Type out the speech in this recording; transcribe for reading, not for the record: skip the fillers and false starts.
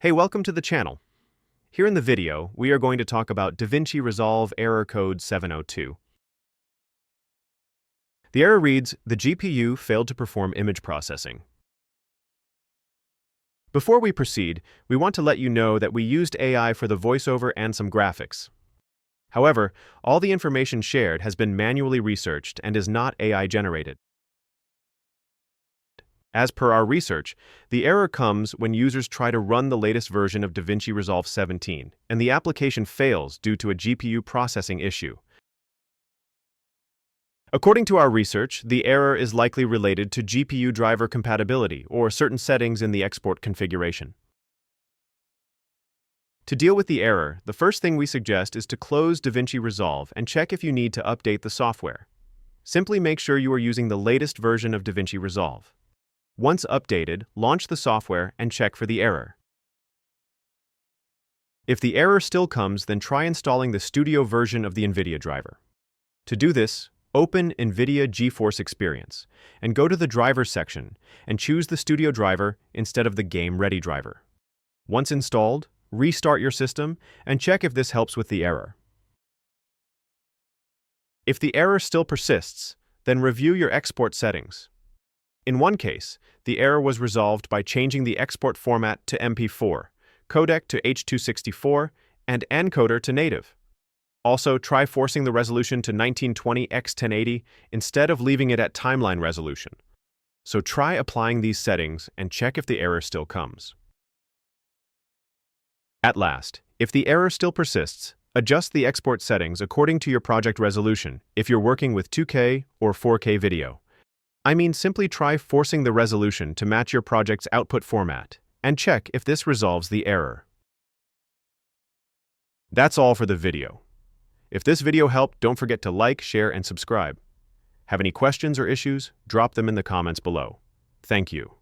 Hey, welcome to the channel. Here in the video, we are going to talk about DaVinci Resolve Error Code 702. The error reads, the GPU failed to perform image processing. Before we proceed, we want to let you know that we used AI for the voiceover and some graphics. However, all the information shared has been manually researched and is not AI generated. As per our research, the error comes when users try to run the latest version of DaVinci Resolve 17, and the application fails due to a GPU processing issue. According to our research, the error is likely related to GPU driver compatibility or certain settings in the export configuration. To deal with the error, the first thing we suggest is to close DaVinci Resolve and check if you need to update the software. Simply make sure you are using the latest version of DaVinci Resolve. Once updated, launch the software and check for the error. If the error still comes, then try installing the Studio version of the NVIDIA driver. To do this, open NVIDIA GeForce Experience and go to the Drivers section and choose the Studio driver instead of the Game Ready driver. Once installed, restart your system and check if this helps with the error. If the error still persists, then review your export settings. In one case, the error was resolved by changing the export format to MP4, codec to H.264, and encoder to native. Also, try forcing the resolution to 1920 x 1080 instead of leaving it at timeline resolution. So try applying these settings and check if the error still comes. At last, if the error still persists, adjust the export settings according to your project resolution if you're working with 2K or 4K video. Simply try forcing the resolution to match your project's output format, and check if this resolves the error. That's all for the video. If this video helped, don't forget to like, share, and subscribe. Have any questions or issues? Drop them in the comments below. Thank you.